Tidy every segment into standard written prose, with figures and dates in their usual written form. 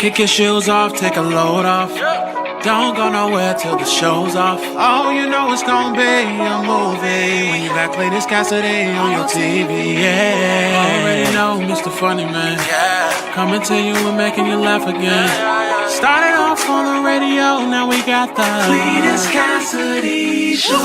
Kick your shoes off, take a load off. Don't go nowhere till the show's off. Oh, you know it's gonna be a movie when you got Cletus Cassidy on your TV. Yeah, already know Mr. Funny Man. Coming to you and making you laugh again. Started off on the radio, now we got the Cletus Cassidy Show.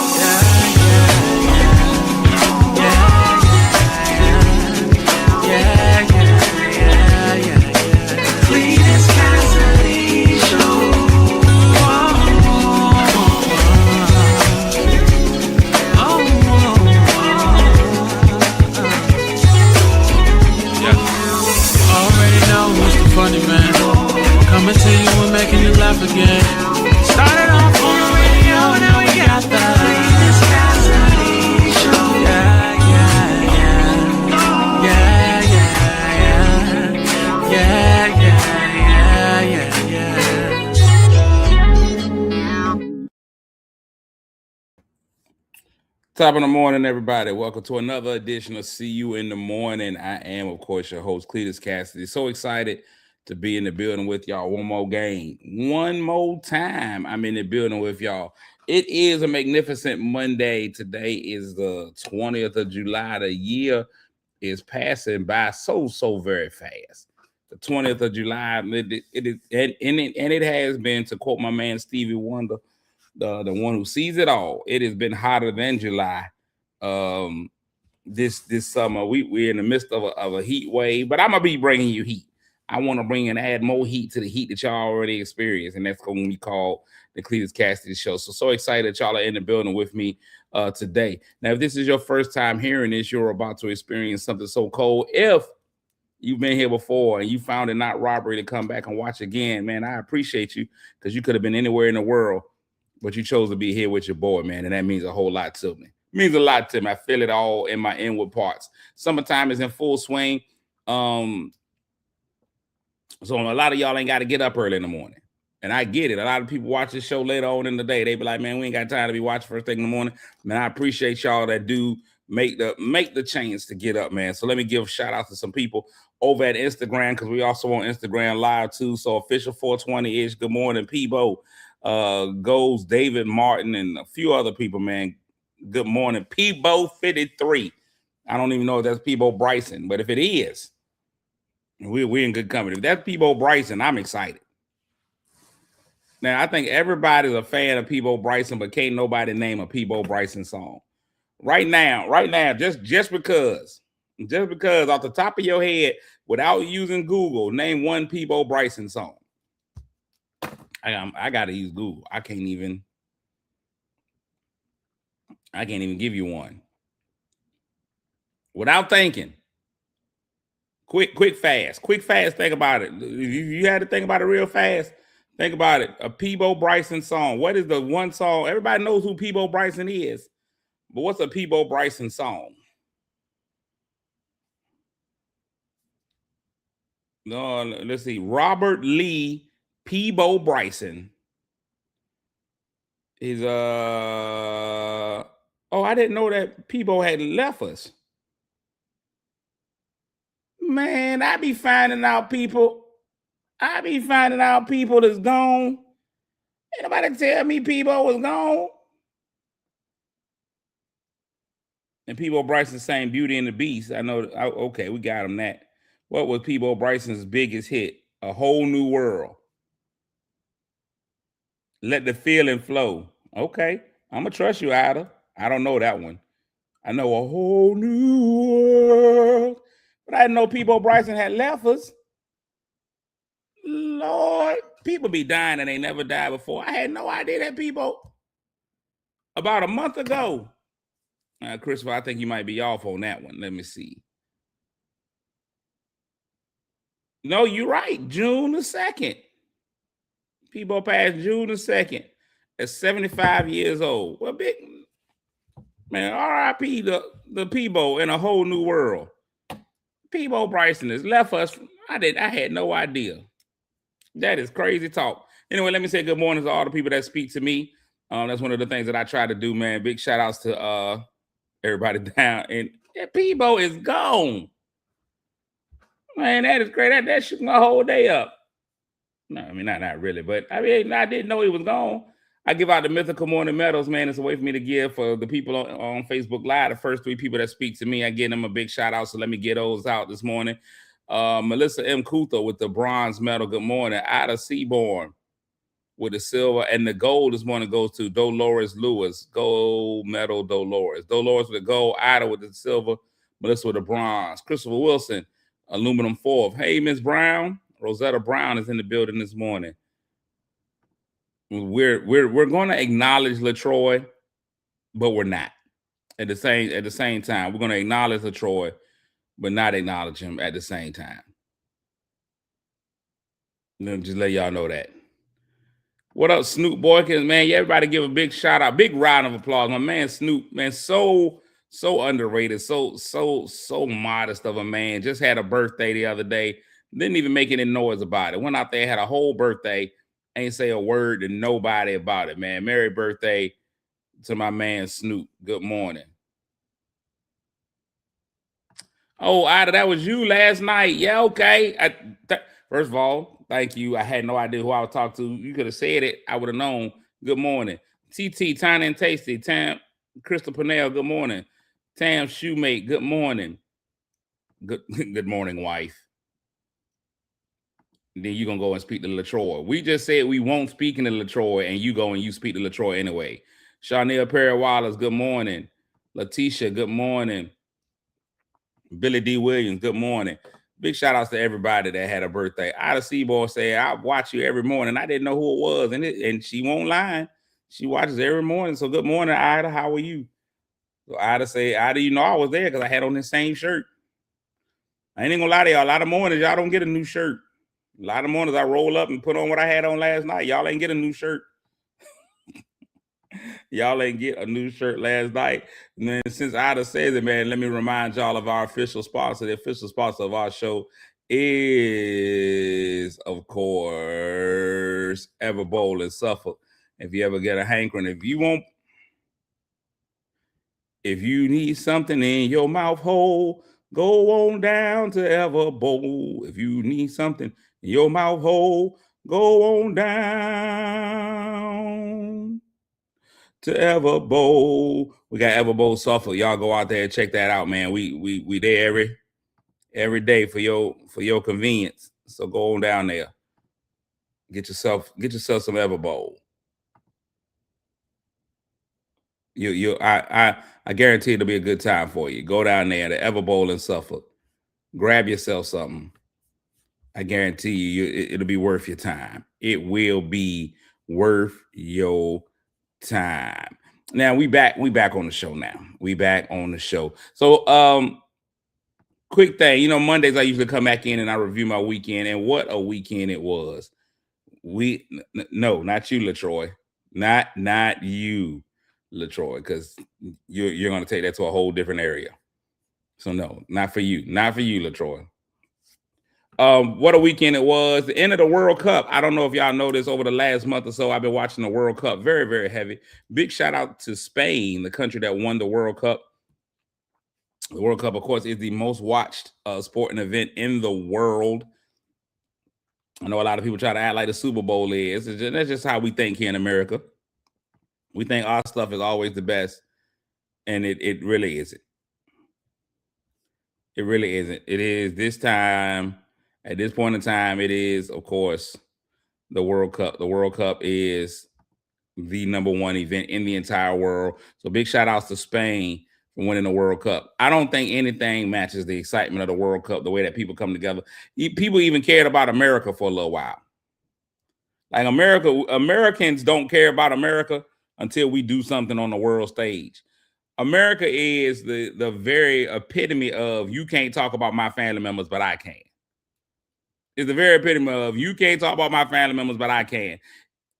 Funny Man, coming to you and making you laugh again. Started off on the radio, now we got the Cletus Cassidy Show. Yeah, yeah, yeah, yeah, yeah, yeah, yeah, yeah, yeah, yeah. Top of the morning, everybody. Welcome to another edition of See You in the Morning. I am, of course, your host, Cletus Cassidy. So excited to be in the building with y'all one more time. I'm in the building with y'all. It is a magnificent Monday. Today is the 20th of July. The year is passing by so very fast. The 20th of July, it has been, to quote my man Stevie Wonder, the one who sees it all. It has been hotter than July. This summer, we're in the midst of a heat wave, but I'm gonna be bringing you heat. I want to bring and add more heat to the heat that y'all already experienced, and that's going to be called the Cletus Cassidy Show. So excited that y'all are in the building with me today. Now, if this is your first time hearing this, you're about to experience something so cold. If you've been here before and you found it not robbery to come back and watch again, man, I appreciate you, because you could have been anywhere in the world, but you chose to be here with your boy, man, and that means a whole lot to me. It means a lot to me. I feel it all in my inward parts. Summertime is in full swing. So a lot of y'all ain't got to get up early in the morning. And I get it. A lot of people watch this show later on in the day. They be like, man, we ain't got time to be watching first thing in the morning. Man, I appreciate y'all that do make the change to get up, man. So let me give a shout out to some people over at Instagram, because we also on Instagram Live too. So official 420-ish. Good morning, Peebo. Goes David Martin and a few other people, man. Good morning, Peebo 53. I don't even know if that's Peebo Bryson, but if it is, we're in good company. If that's Peebo Bryson, I'm excited. Now, I think everybody's a fan of Peebo Bryson, but can't nobody name a Peebo Bryson song. Right now, just because off the top of your head, without using Google, name one Peebo Bryson song. I got to use Google. I can't even give you one. Without thinking. Quick, fast. Think about it. If you had to think about it real fast, think about it. A Peebo Bryson song. What is the one song? Everybody knows who Peebo Bryson is, but what's a Peebo Bryson song? No, let's see. Robert Lee Peebo Bryson is oh, I didn't know that Peebo had left us. Man, I be finding out people that's gone. Ain't nobody tell me Peebo was gone. And Peebo Bryson sang Beauty and the Beast. I know. Okay, we got him that. What was Peebo Bryson's biggest hit? A Whole New World. Let the Feeling Flow. Okay, I'm going to trust you, Ida. I don't know that one. I know A Whole New World. But I didn't know Peebo Bryson had left us. Lord, people be dying and they never died before. I had no idea that Peebo. About a month ago. Christopher, I think you might be off on that one. Let me see. No, you're right. June the 2nd. Peebo passed June the 2nd at 75 years old. Well, big man, R.I.P. the Peebo in A Whole New World. Peebo Bryson has left us. I had no idea. That is crazy talk. Anyway, let me say good morning to all the people that speak to me. That's one of the things that I try to do, man. Big shout outs to everybody down. And Peebo is gone. Man, that is great. That shook my whole day up. No, I mean, not really, but I mean, I didn't know he was gone. I give out the mythical morning medals, man. It's a way for me to give for the people on Facebook Live. The first 3 people that speak to me, I give them a big shout out. So let me get those out this morning. Melissa M. Kutho with the bronze medal. Good morning. Ida Seaborn with the silver, and the gold this morning goes to Dolores Lewis. Gold medal, Dolores. Dolores with the gold, Ida with the silver, Melissa with the bronze. Christopher Wilson, aluminum fourth. Hey, Miss Brown. Rosetta Brown is in the building this morning. We're going to acknowledge LaTroy, but we're not. At the same time, we're going to acknowledge LaTroy, but not acknowledge him at the same time. Let me just let y'all know that. What up, Snoop Boykins, man? Yeah, everybody give a big shout out, big round of applause. My man Snoop, man, so underrated, so modest of a man. Just had a birthday the other day. Didn't even make any noise about it. Went out there, had a whole birthday, ain't say a word to nobody about it, man. Merry birthday to my man Snoop. Good morning. Oh, Ida, that was you last night. Yeah, okay. First of all, thank you. I had no idea who I was talking to. You could have said it. I would have known. Good morning. TT, Tiny and Tasty. Tam, Crystal Purnell, good morning. Tam Shoemate, good morning. Good morning, wife. Then you're going to go and speak to LaTroy. We just said we won't speak in to LaTroy, and you go and you speak to LaTroy anyway. Charnel Perry Wallace, good morning. Letitia, good morning. Billy D. Williams, good morning. Big shout outs to everybody that had a birthday. Ida Seaborn said, I watch you every morning. I didn't know who it was, and she won't lie. She watches every morning. So good morning, Ida. How are you? So Ida said, Ida, you know I was there because I had on the same shirt. I ain't gonna lie to y'all. A lot of mornings, y'all don't get a new shirt. A lot of mornings I roll up and put on what I had on last night. Y'all ain't get a new shirt. Y'all ain't get a new shirt last night. And then since Ida says it, man, let me remind y'all of our official sponsor. The official sponsor of our show is, of course, Ever Bowl in Suffolk. If you ever get a hankering, if you need something in your mouth hole, go on down to Ever Bowl. If you need something in your mouth hole, go on down to Ever Bowl. We got Ever Bowl Suffolk. Y'all go out there and check that out, man. We there every day for your convenience. So go on down there. Get yourself some Ever Bowl. I guarantee it'll be a good time for you. Go down there to Ever Bowl in Suffolk. Grab yourself something. I guarantee you it'll be worth your time. It will be worth your time. Now we back on the show now. We back on the show. So quick thing, you know, Mondays I usually come back in and I review my weekend, and what a weekend it was. No, not you, LaTroy. Not you, LaTroy, because you're gonna take that to a whole different area. So no, not for you. Not for you, LaTroy. What a weekend it was. The end of the World Cup. I don't know if y'all know this, over the last month or so, I've been watching the World Cup very, very heavy. Big shout out to Spain, the country that won the World Cup. The World Cup, of course, is the most watched sporting event in the world. I know a lot of people try to act like the Super Bowl is. That's just how we think here in America. We think our stuff is always the best, and it really isn't. It really isn't. It is this time. At this point in time, it is, of course, the World Cup. The World Cup is the number one event in the entire world. So big shout outs to Spain for winning the World Cup. I don't think anything matches the excitement of the World Cup, the way that people come together. People even cared about America for a little while. Like Americans don't care about America until we do something on the world stage. America is the very epitome of, you can't talk about my family members, but I can. It's the very epitome of, you can't talk about my family members, but I can.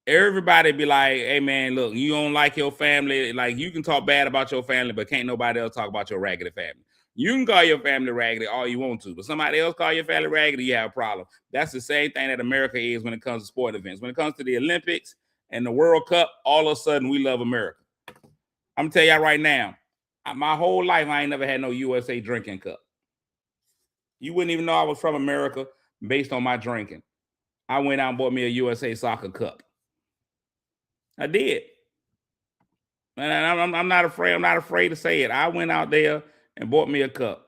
Everybody be like, hey man, look, you don't like your family. Like, you can talk bad about your family, but can't nobody else talk about your raggedy family. You can call your family raggedy all you want to, but somebody else call your family raggedy, you have a problem. That's the same thing that America is when it comes to sport events. When it comes to the Olympics and the World Cup, all of a sudden we love America. I'm gonna tell y'all right now, my whole life I ain't never had no USA drinking cup. You wouldn't even know I was from America based on my drinking. I went out and bought me a USA Soccer cup. I did. And I'm not afraid. I'm not afraid to say it. I went out there and bought me a cup.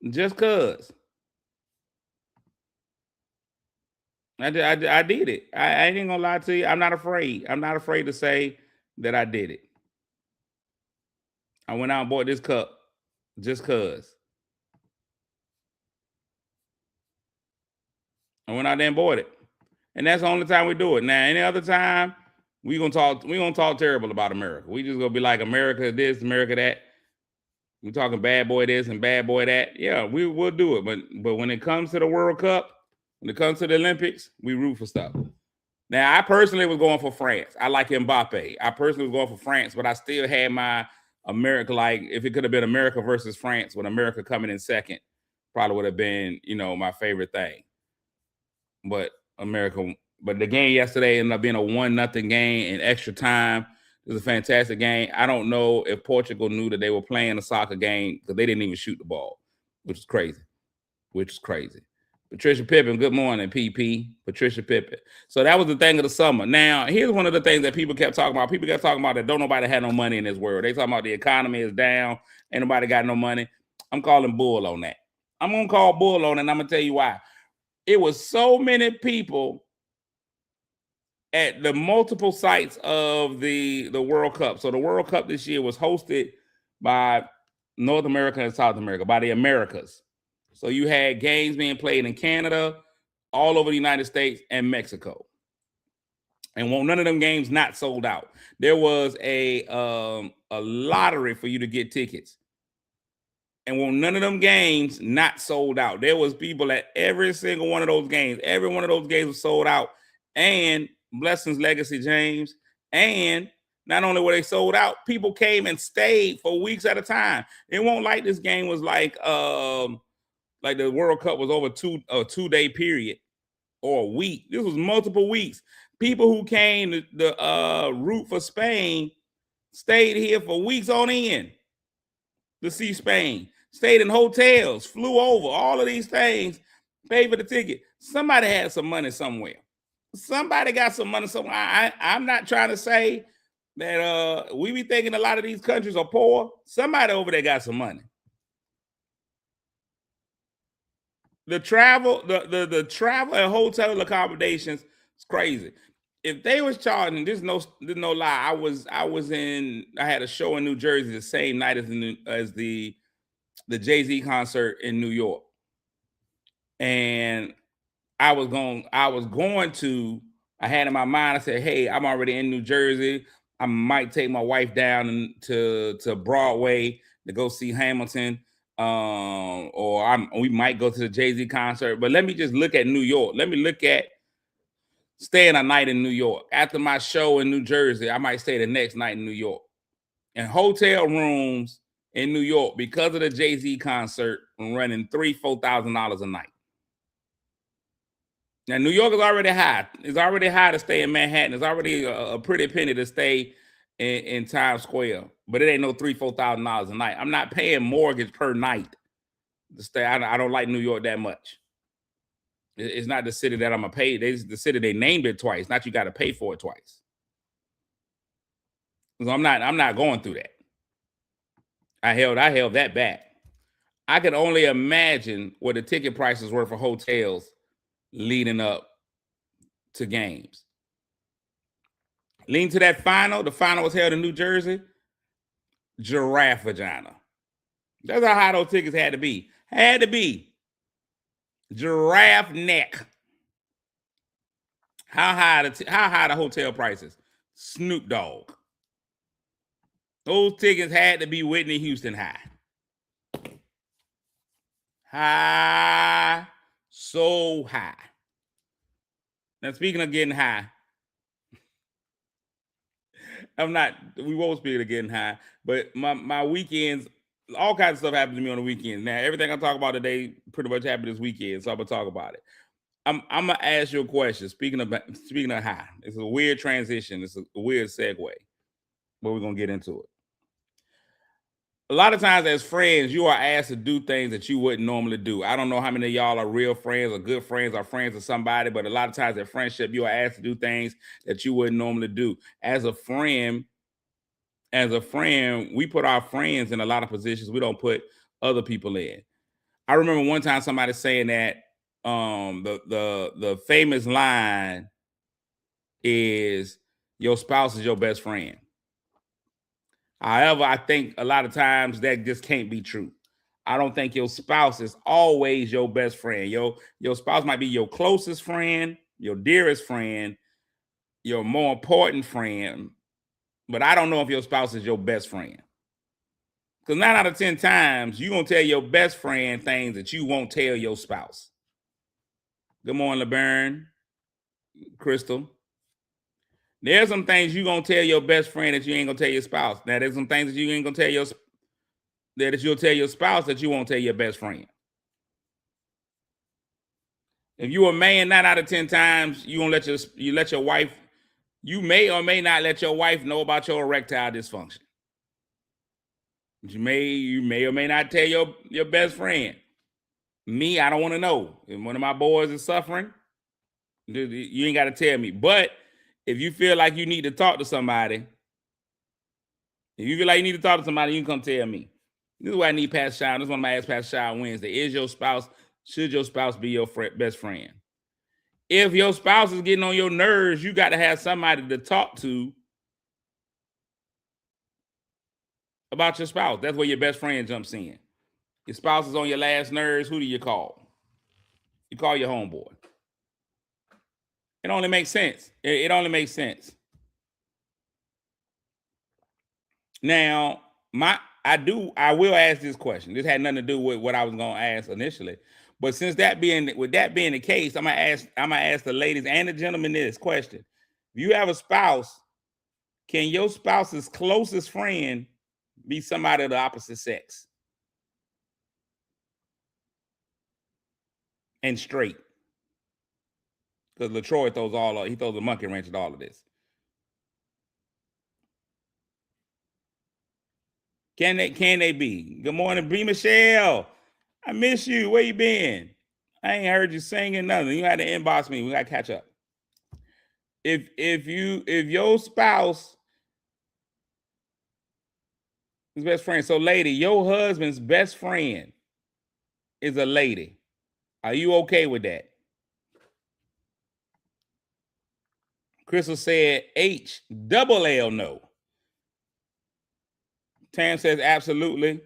Just cause. I did it. I ain't gonna lie to you. I'm not afraid. I'm not afraid to say that I did it. I went out and bought this cup just cause. I went out there and bought it. And that's the only time we do it. Now, any other time, we gonna talk terrible about America. We just gonna be like America this, America that. We talking bad boy this and bad boy that. Yeah, we'll do it. But when it comes to the World Cup, when it comes to the Olympics, we root for stuff. Now, I personally was going for France. I like Mbappe. I personally was going for France, but I still had my America, like if it could have been America versus France, with America coming in second, probably would have been, my favorite thing. But the game yesterday ended up being a 1-0 game in extra time. It was a fantastic game. I don't know if Portugal knew that they were playing a soccer game because they didn't even shoot the ball, which is crazy. Patricia Pippen, good morning, PP. Patricia Pippen. So that was the thing of the summer. Now, here's one of the things that people kept talking about. People kept talking about that don't nobody have no money in this world. They talking about the economy is down. Ain't nobody got no money. I'm calling bull on that. I'm going to call bull on it, and I'm going to tell you why. It was so many people at the multiple sites of the World Cup. So the World Cup this year was hosted by North America and South America, by the Americas. So you had games being played in Canada, all over the United States, and Mexico. And none of them games not sold out. There was a lottery for you to get tickets. And none of them games not sold out. There was people at every single one of those games. Every one of those games was sold out. And blessings, legacy, James. And not only were they sold out, people came and stayed for weeks at a time. It won't like this game was like the World Cup was over a 2-day period or a week. This was multiple weeks. People who came to root for Spain stayed here for weeks on end to see Spain. Stayed in hotels, flew over, all of these things, paid for the ticket. Somebody had some money somewhere. Somebody got some money somewhere. I'm not trying to say that we be thinking a lot of these countries are poor. Somebody over there got some money. The travel, the travel and hotel accommodations is crazy. If they was charging, there's no lie. I had a show in New Jersey the same night as the Jay-Z concert in New York. And I had in my mind, I said, hey, I'm already in New Jersey. I might take my wife down to Broadway to go see Hamilton. We might go to the Jay-Z concert, but let me just look at New York. Let me look at staying a night in New York. After my show in New Jersey, I might stay the next night in New York. And hotel rooms in New York, because of the Jay-Z concert, running $3,000-$4,000 a night. Now, New York is already high. It's already high to stay in Manhattan. It's already a pretty penny to stay in Times Square. But it ain't no $3,000-$4,000 a night. I'm not paying mortgage per night to stay. I don't like New York that much. It's not the city that I'm going to pay. It's the city they named it twice. Not you got to pay for it twice. So I'm not going through that. I held that back. I could only imagine what the ticket prices were for hotels leading up to games. Leading to that final, the final was held in New Jersey. Giraffe vagina. That's how high those tickets had to be. Had to be. Giraffe neck. How high the hotel prices? Snoop Dogg. Those tickets had to be Whitney Houston high. High. So high. Now, speaking of getting high, we won't speak of getting high, but my weekends, all kinds of stuff happens to me on the weekends. Now, everything I talk about today pretty much happened this weekend, so I'm going to talk about it. I'm going to ask you a question. Speaking of high, it's a weird transition. It's a weird segue, but we're going to get into it. a lot of times as friends, you are asked to do things that you wouldn't normally do. I don't know how many of y'all are real friends or good friends or friends of somebody, but a lot of times in friendship, you are asked to do things that you wouldn't normally do. As a friend, we put our friends in a lot of positions we don't put other people in. I remember one time somebody saying that the famous line is your spouse is your best friend. However, I think a lot of times that just can't be true. I don't think your spouse is always your best friend. Your spouse might be your closest friend, your dearest friend, your more important friend, but I don't know if your spouse is your best friend. Because 9 out of 10 times, you're going to tell your best friend things that you won't tell your spouse. Good morning, LeBaron, Crystal. There's some things you're going to tell your best friend that you ain't going to tell your spouse. Now, there's some things that you ain't going to tell that you'll tell your spouse that you won't tell your best friend. If you're a man, 9 out of 10 times, you let your wife, you may or may not let your wife know about your erectile dysfunction. You may or may not tell your best friend. Me, I don't want to know. If one of my boys is suffering, you ain't got to tell me. But if you feel like you need to talk to somebody, you can come tell me. This is why I need Pastor Shaw. This is one of my Ask Pastor Shaw Wednesday. Should your spouse be your best friend? If your spouse is getting on your nerves, you got to have somebody to talk to about your spouse. That's where your best friend jumps in. Your spouse is on your last nerves. Who do you call? You call your homeboy. It only makes sense. It only makes sense. Now, I will ask this question. This had nothing to do with what I was going to ask initially. But with that being the case, I'm gonna ask the ladies and the gentlemen this question. If you have a spouse, can your spouse's closest friend be somebody of the opposite sex? And straight. Because LaTroy throws a monkey wrench at all of this. Can they be? Good morning, B. Michelle. I miss you. Where you been? I ain't heard you singing nothing. You had to inbox me. We got to catch up. If your spouse is best friend, so lady, your husband's best friend is a lady. Are you okay with that? Crystal said double L no. Tam says absolutely.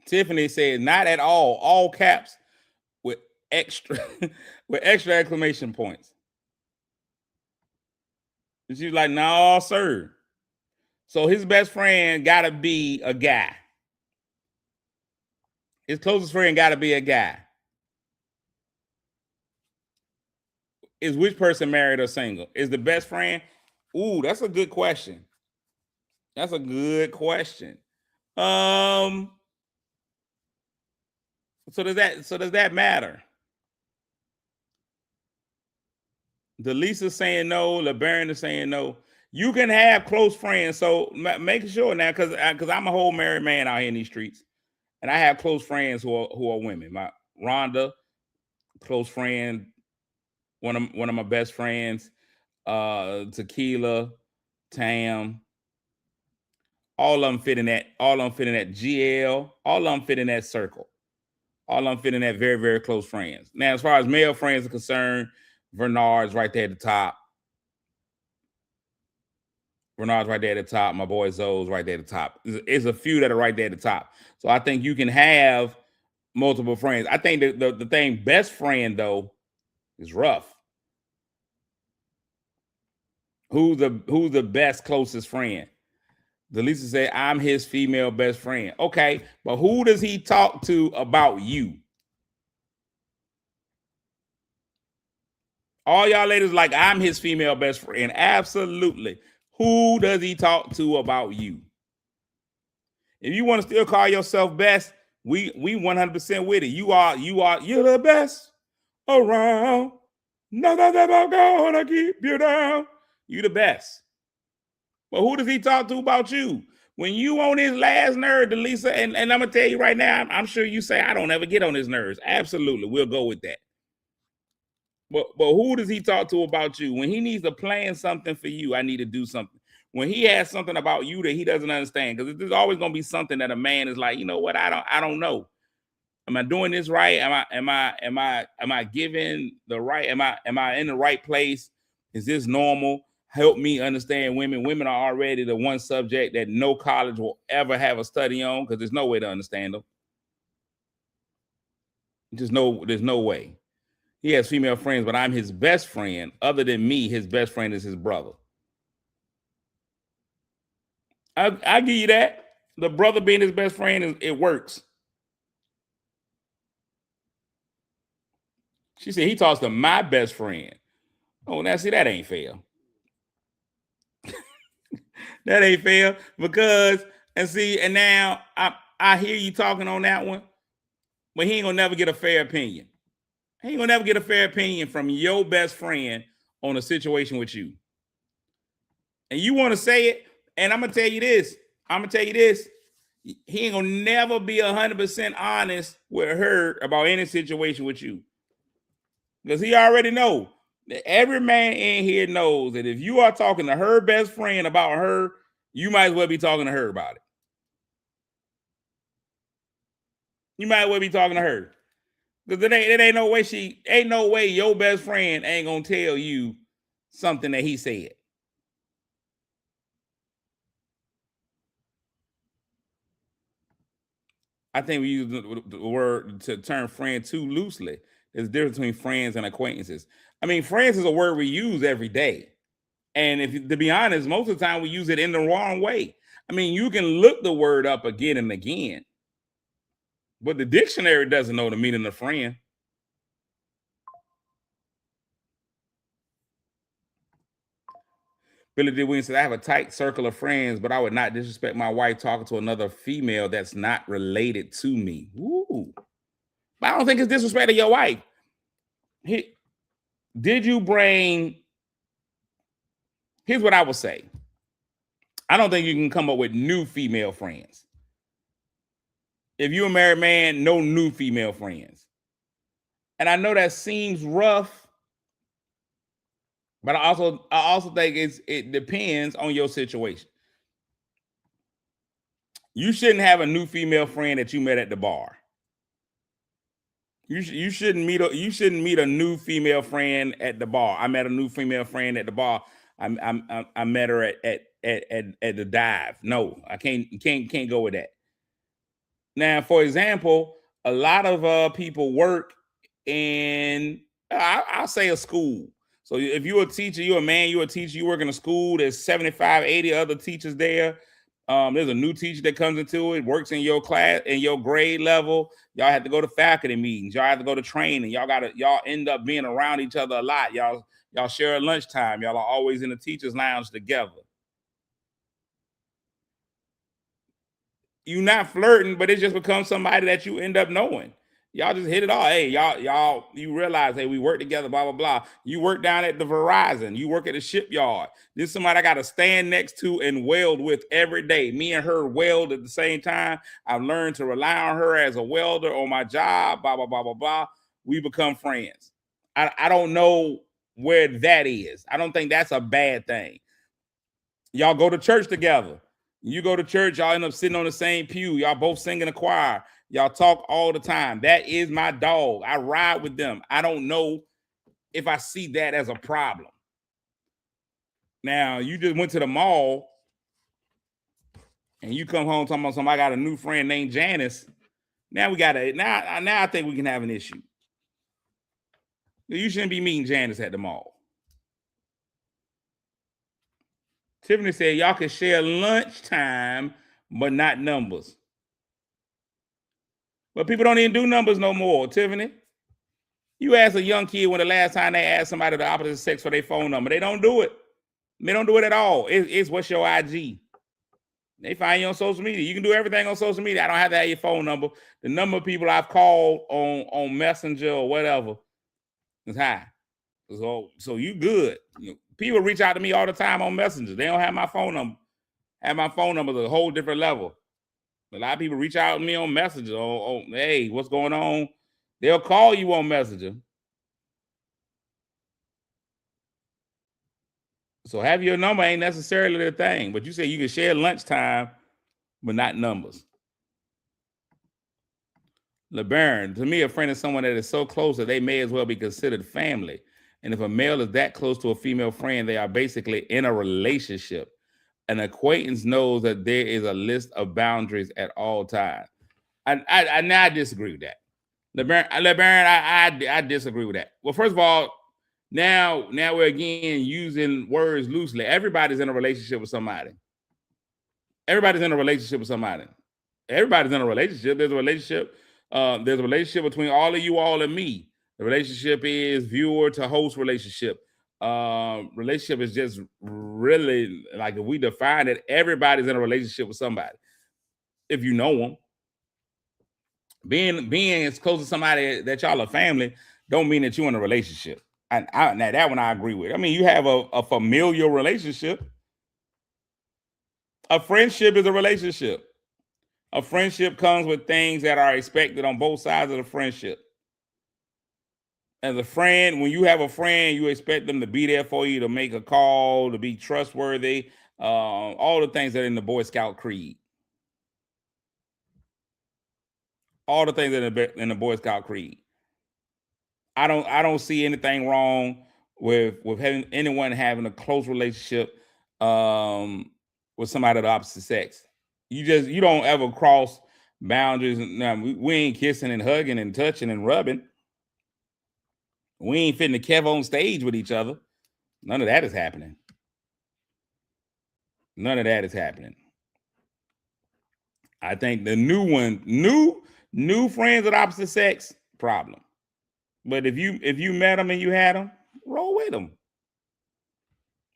Tiffany said not at all caps with extra exclamation points. And she's like, no, sir. So his best friend gotta be a guy. His closest friend gotta be a guy. Is which person married or single? Is the best friend? Ooh, that's a good question. That's a good question. So does that matter? Delisa saying no. LeBaron is saying no. You can have close friends. So make sure now, because I'm a whole married man out here in these streets, and I have close friends who are women. My Rhonda, close friend, one of my best friends, Tequila, Tam. All of them fit in that. All of them fit in that GL. All of them fit in that circle. All of them fit in that very, very close friends. Now, as far as male friends are concerned, Bernard's right there at the top. Bernard's right there at the top. My boy Zoe's right there at the top. There's a few that are right there at the top. So I think you can have multiple friends. I think the thing best friend, though, is rough. Who's the best closest friend? Delisa said, I'm his female best friend. Okay, but who does he talk to about you? All y'all ladies like, I'm his female best friend. Absolutely. Who does he talk to about you? If you want to still call yourself best, we 100% with it. You're the best around. Nothing ever gonna keep you down. You the best. But who does he talk to about you? When you on his last nerve, Delisa, and I'm gonna tell you right now, I'm sure you say I don't ever get on his nerves. Absolutely, we'll go with that. But who does he talk to about you? When he needs to plan something for you, I need to do something. When he has something about you that he doesn't understand, because there's always gonna be something that a man is like, you know what, I don't know. Am I doing this right? Am I giving the right? Am I in the right place? Is this normal? Help me understand women. Women are already the one subject that no college will ever have a study on because there's no way to understand them. There's no way. He has female friends, but I'm his best friend. Other than me, his best friend is his brother. I give you that. The brother being his best friend, it works. She said he talks to my best friend. Oh, now see, that ain't fair. That ain't fair because, and now I hear you talking on that one, but he ain't gonna never get a fair opinion. He ain't gonna never get a fair opinion from your best friend on a situation with you. And you want to say it, and I'm gonna tell you this. He ain't gonna never be 100% honest with her about any situation with you. Because he already know that every man in here knows that if you are talking to her best friend about her, you might as well be talking to her about it. You might as well be talking to her. Because it ain't no way your best friend ain't gonna tell you something that he said. I think we use the word to term friend too loosely. There's a difference between friends and acquaintances. I mean, friends is a word we use every day. And to be honest, most of the time we use it in the wrong way. I mean, you can look the word up again and again, but the dictionary doesn't know the meaning of friend. Billy D. Williams said, I have a tight circle of friends, but I would not disrespect my wife talking to another female that's not related to me. Ooh. But I don't think it's disrespect to your wife. Did you bring... Here's what I would say. I don't think you can come up with new female friends. If you're a married man, no new female friends. And I know that seems rough, but I also think it depends on your situation. You shouldn't have a new female friend that you met at the bar. You shouldn't meet a new female friend at the bar. I met a new female friend at the bar. I met her at the dive. No, I can't go with that. Now, for example, a lot of people work in, I'll say, a school. So if you're a teacher, you're a man, you're a teacher, you work in a school, there's 75, 80 other teachers there. There's a new teacher that comes into it, works in your class, in your grade level. Y'all have to go to faculty meetings. Y'all have to go to training. Y'all end up being around each other a lot. Y'all share at lunchtime. Y'all are always in the teacher's lounge together. You're not flirting, but it just becomes somebody that you end up knowing. Y'all just hit it all. Hey, y'all, you realize, hey, we work together, blah, blah, blah. You work down at the Verizon. You work at the shipyard. This is somebody I got to stand next to and weld with every day. Me and her weld at the same time. I've learned to rely on her as a welder on my job, blah, blah, blah, blah, blah. We become friends. I don't know where that is. I don't think that's a bad thing. Y'all go to church together. You go to church, y'all end up sitting on the same pew. Y'all both sing in a choir. Y'all talk all the time. That is my dog. I ride with them. I don't know if I see that as a problem. Now, you just went to the mall and you come home talking about something. I got a new friend named Janice. Now I think we can have an issue. You shouldn't be meeting Janice at the mall. Tiffany said y'all can share lunchtime, but not numbers. But people don't even do numbers no more, Tiffany. You ask a young kid when the last time they asked somebody of the opposite sex for their phone number. They don't do it. They don't do it at all. It's what's your IG. They find you on social media. You can do everything on social media. I don't have to have your phone number. The number of people I've called on Messenger or whatever is high. So you good. People reach out to me all the time on Messenger. They don't have my phone number. Have my phone number at a whole different level. A lot of people reach out to me on Messenger. Oh, hey, what's going on? They'll call you on Messenger. So have your number ain't necessarily the thing, but you say you can share lunchtime, but not numbers. LeBaron, to me, a friend is someone that is so close that they may as well be considered family. And if a male is that close to a female friend, they are basically in a relationship. An acquaintance knows that there is a list of boundaries at all times. I disagree with that. LeBaron, I disagree with that. Well, first of all, now we're again using words loosely. Everybody's in a relationship with somebody. Everybody's in a relationship with somebody. Everybody's in a relationship. There's a relationship. There's a relationship between all of you all and me. The relationship is viewer to host relationship. Relationship is just really, like, if we define it, everybody's in a relationship with somebody. If you know them, being as close to somebody that y'all are family don't mean that you're in a relationship. Now that one I agree with. I mean, you have a familial relationship. A friendship is a relationship. A friendship comes with things that are expected on both sides of the friendship. As a friend, when you have a friend, you expect them to be there for you, to make a call, to be trustworthy, all the things that are in the Boy Scout creed. All the things that are in the Boy Scout creed. I don't see anything wrong with having anyone having a close relationship with somebody of the opposite sex. You don't ever cross boundaries. Now, we ain't kissing and hugging and touching and rubbing. We ain't fitting the Kev on stage with each other. None of that is happening. None of that is happening. I think the new friends of the opposite sex, problem. But if you met them and you had them, roll with them.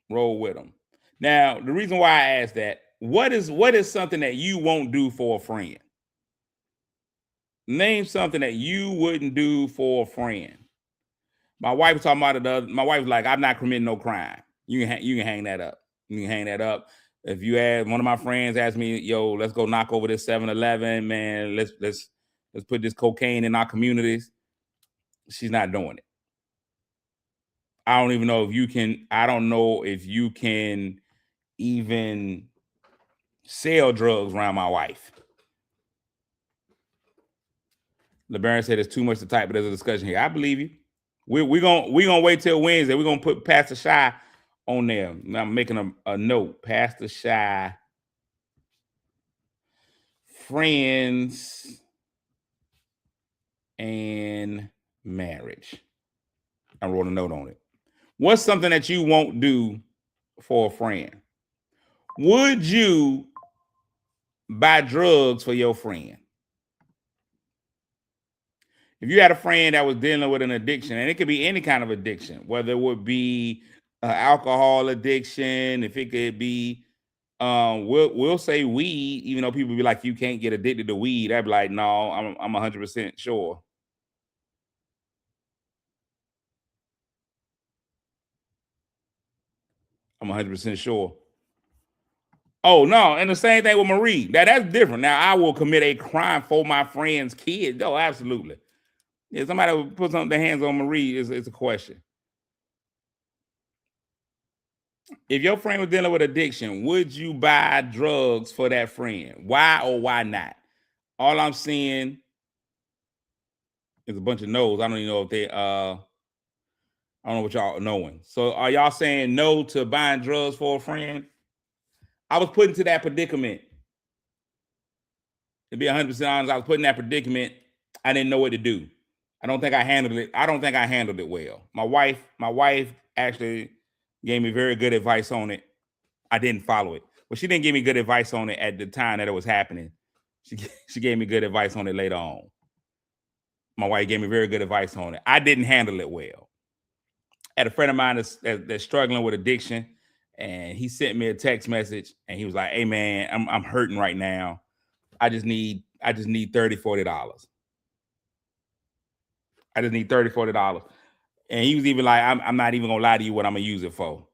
Roll with them. Now, the reason why I asked that, what is something that you won't do for a friend? Name something that you wouldn't do for a friend. My wife was talking about it. My wife was like, I'm not committing no crime. You can hang that up. You can hang that up. If you had one of my friends ask me, yo, let's go knock over this 7-Eleven, man. Let's put this cocaine in our communities. She's not doing it. I don't even know if you can. I don't know if you can even sell drugs around my wife. LeBaron said it's too much to type, but there's a discussion here. I believe you. We're gonna wait till Wednesday. We're gonna put Pastor Shy on there. Now I'm making a note. Pastor Shy, friends and marriage. I wrote a note on it. What's something that you won't do for a friend? Would you buy drugs for your friend? If you had a friend that was dealing with an addiction, and it could be any kind of addiction, whether it would be alcohol addiction, if it could be, we'll say weed, even though people be like, you can't get addicted to weed. I'd be like, no, I'm 100% sure. I'm 100% sure. Oh no, and the same thing with Marie. That's different. Now I will commit a crime for my friend's kid. Oh, absolutely. Yeah, somebody would put their hands on Marie is a question. If your friend was dealing with addiction, would you buy drugs for that friend? Why or why not? All I'm seeing is a bunch of no's. I don't even know if they I don't know what y'all are knowing. So are y'all saying no to buying drugs for a friend? I was put into that predicament. To be 100% honest, I was put in that predicament. I didn't know what to do. I don't think I handled it well. My wife actually gave me very good advice on it. I didn't follow it. But she didn't give me good advice on it at the time that it was happening. She gave me good advice on it later on. My wife gave me very good advice on it. I didn't handle it well. I had a friend of mine that's struggling with addiction, and he sent me a text message, and he was like, hey man, I'm hurting right now. I just need $30, $40. I just need $30, $40. And he was even like, I'm not even gonna lie to you what I'm gonna use it for.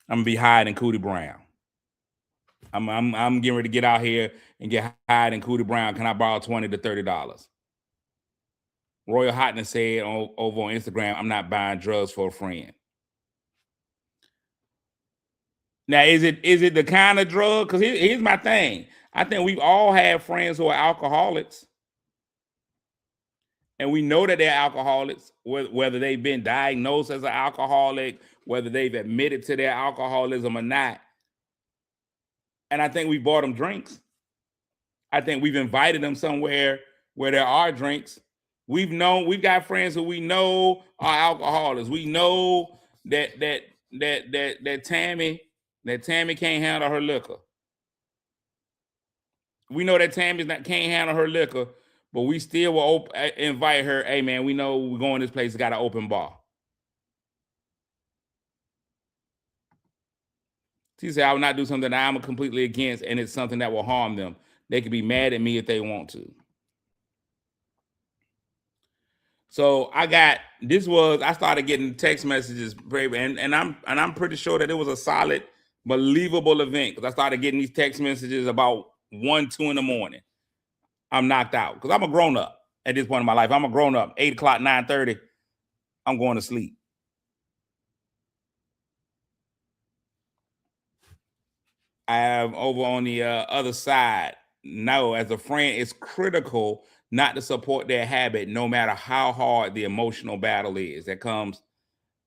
I'm gonna be higher than Cootie Brown. I'm getting ready to get out here and get hired in Cootie Brown. Can I borrow $20 to $30? Royal Hotness said over on Instagram, I'm not buying drugs for a friend. Now, is it the kind of drug? Because here's my thing. I think we've all had friends who are alcoholics. And we know that they're alcoholics, whether they've been diagnosed as an alcoholic, whether they've admitted to their alcoholism or not. And I think we bought them drinks. I think we've invited them somewhere where there are drinks. We've got friends who we know are alcoholics. We know that Tammy can't handle her liquor. We know that Tammy can't handle her liquor, but we still will invite her. Hey man, we know we're going to this place. It's got an open bar. She said, I will not do something that I'm completely against, and it's something that will harm them. They could be mad at me if they want to. So I started getting text messages, and I'm pretty sure that it was a solid, believable event, because I started getting these text messages about 1, 2 in the morning. I'm knocked out because I'm a grown up at this point in my life. I'm a grown up. 8 o'clock, 9:30, I'm going to sleep. I have over on the other side. No, as a friend, it's critical not to support their habit, no matter how hard the emotional battle is. That comes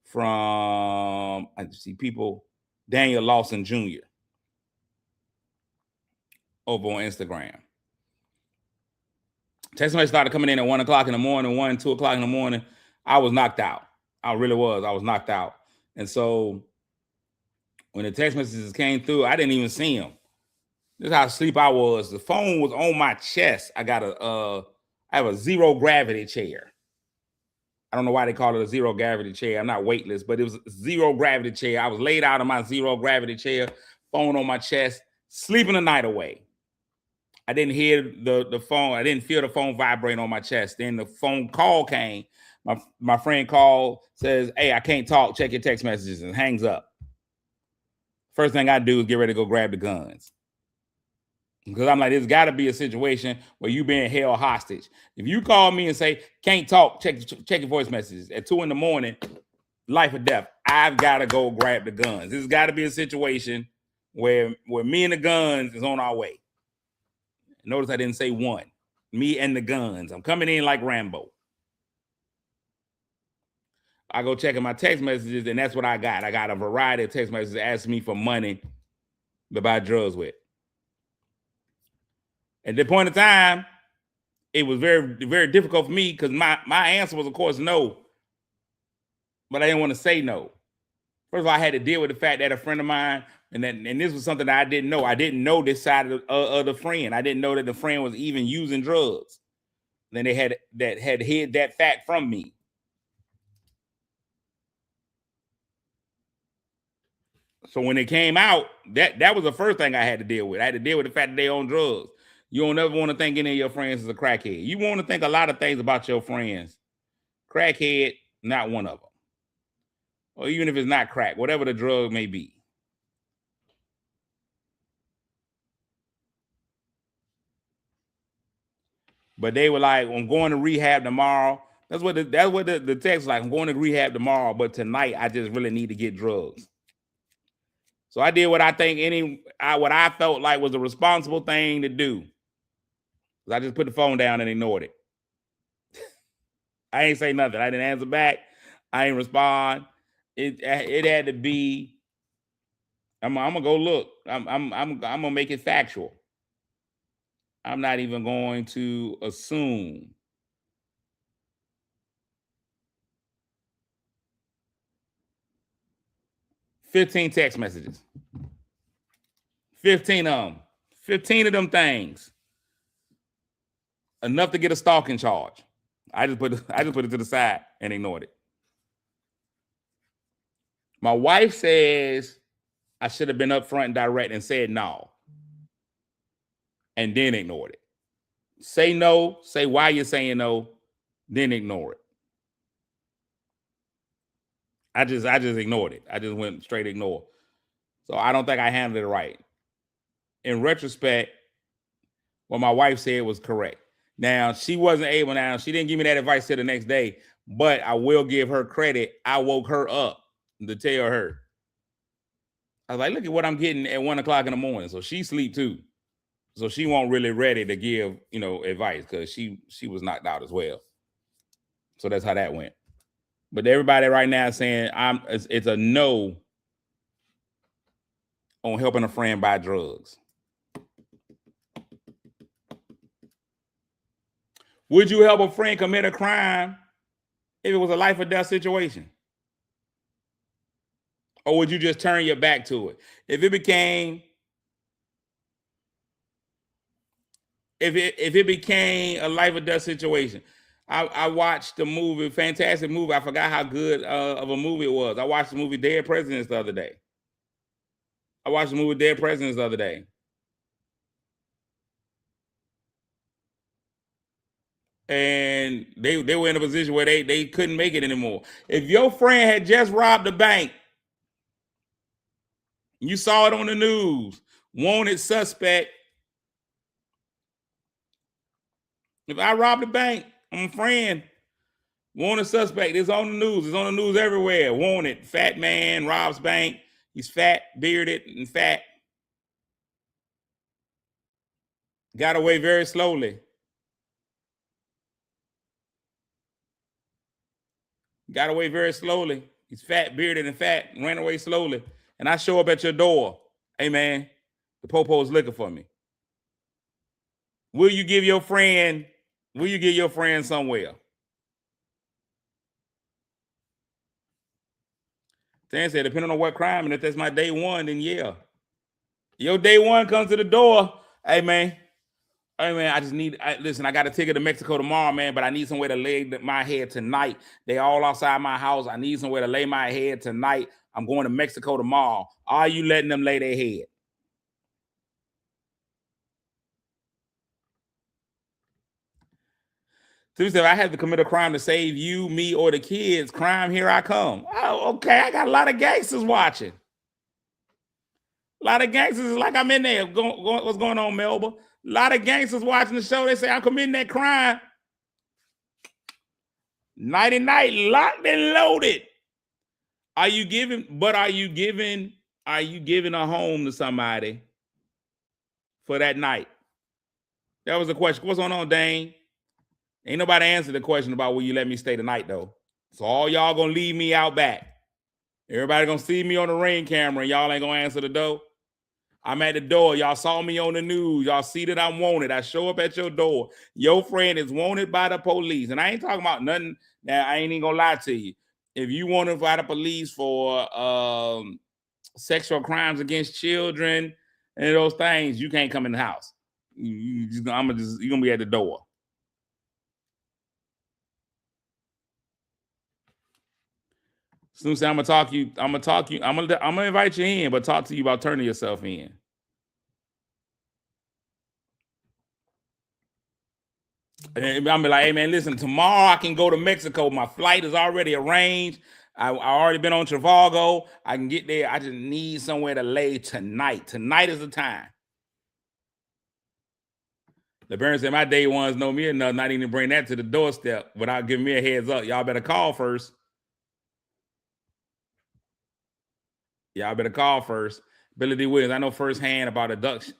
from, I see people, Daniel Lawson Jr. over on Instagram. Text message started coming in at 1 o'clock in the morning, 1, 2 o'clock in the morning. I was knocked out. I really was. I was knocked out. And so when the text messages came through, I didn't even see them. This is how asleep I was. The phone was on my chest. I have a zero gravity chair. I don't know why they call it a zero gravity chair. I'm not weightless, but it was a zero gravity chair. I was laid out in my zero gravity chair, phone on my chest, sleeping the night away. I didn't hear the phone. I didn't feel the phone vibrate on my chest. Then the phone call came. My friend called, says, hey, I can't talk. Check your text messages, and hangs up. First thing I do is get ready to go grab the guns. Because I'm like, there's got to be a situation where you being held hostage. If you call me and say, can't talk, check your voice messages at 2 in the morning, life or death, I've got to go grab the guns. There's got to be a situation where me and the guns is on our way. Notice I didn't say one. Me and the guns. I'm coming in like Rambo. I go checking my text messages, and that's what I got. I got a variety of text messages asking me for money to buy drugs with. At that point in time, it was very, very difficult for me because my answer was, of course, no. But I didn't want to say no. First of all, I had to deal with the fact that a friend of mine, and this was something that I didn't know. I didn't know this side of the friend. I didn't know that the friend was even using drugs. Then they had hid that fact from me. So when it came out, that was the first thing I had to deal with. I had to deal with the fact that they own drugs. You don't ever want to think any of your friends is a crackhead. You want to think a lot of things about your friends. Crackhead, not one of them. Or even if it's not crack, whatever the drug may be. But they were like, I'm going to rehab tomorrow. That's what the text was like. I'm going to rehab tomorrow, but tonight I just really need to get drugs. So I did what I felt like was the responsible thing to do. I just put the phone down and ignored it. I ain't say nothing. I didn't answer back. I ain't respond. It had to be. I'm gonna go look. I'm gonna make it factual. I'm not even going to assume. $15 text messages. 15 of them. 15 of them things. Enough to get a stalking charge. I just put it to the side and ignored it. My wife says I should have been upfront and direct and said no. And then ignored it. Say no, say why you're saying no, then ignore it. I just ignored it. I just went straight ignore. So I don't think I handled it right. in retrospect, what my wife said was correct. Now, she wasn't able, now, she didn't give me that advice till the next day, but I will give her credit. I woke her up to tell her. I was like, look at what I'm getting at 1 o'clock in the morning. So she sleep too. So she won't really ready to give, advice because she was knocked out as well. So that's how that went. But everybody right now is saying it's a no on helping a friend buy drugs. Would you help a friend commit a crime if it was a life or death situation? Or would you just turn your back to it? If it became a life or death situation, I watched the movie, fantastic movie. I forgot how good of a movie it was. I watched the movie Dead Presidents the other day. And they were in a position where they couldn't make it anymore. If your friend had just robbed a bank, you saw it on the news, wanted suspect. If I robbed a bank, I'm a friend, wanted suspect. It's on the news. It's on the news everywhere. Wanted, fat man robs bank. He's fat, bearded, and fat. Got away very slowly. He's fat, bearded, and fat, and ran away slowly. And I show up at your door. Hey, man, the popo's looking for me. Will you give your friend somewhere? Dan said, depending on what crime, and if that's my day one, then yeah. Your day one comes to the door. Hey, man, I just need, listen, I got a ticket to Mexico tomorrow, man, but I need somewhere to lay my head tonight. They all outside my house. I need somewhere to lay my head tonight. I'm going to Mexico tomorrow. Are you letting them lay their head? So if I had to commit a crime to save you, me, or the kids, crime, here I come. Oh, okay. I got a lot of gangsters watching. A lot of gangsters, like I'm in there. What's going on, Melba? A lot of gangsters watching the show. They say I'm committing that crime. Nighty night, locked and loaded. Are you giving a home to somebody for that night? That was the question. What's going on, Dane? Ain't nobody answered the question about will you let me stay tonight, though. So all y'all gonna leave me out back. Everybody gonna see me on the Ring camera and y'all ain't gonna answer the door. I'm at the door. Y'all saw me on the news. Y'all see that I'm wanted. I show up at your door. Your friend is wanted by the police. And I ain't talking about nothing. Now, I ain't even gonna lie to you. If you wanted by the police for sexual crimes against children and those things, you can't come in the house. You're gonna be at the door. Soon say I'm gonna invite you in, but talk to you about turning yourself in. And I'm like, hey man, listen, tomorrow I can go to Mexico. My flight is already arranged. I already been on Trivago. I can get there. I just need somewhere to lay tonight. Tonight is the time. The parents said my day ones know me enough not even bring that to the doorstep without giving me a heads up. Y'all better call first. Billy D. Williams, I know firsthand about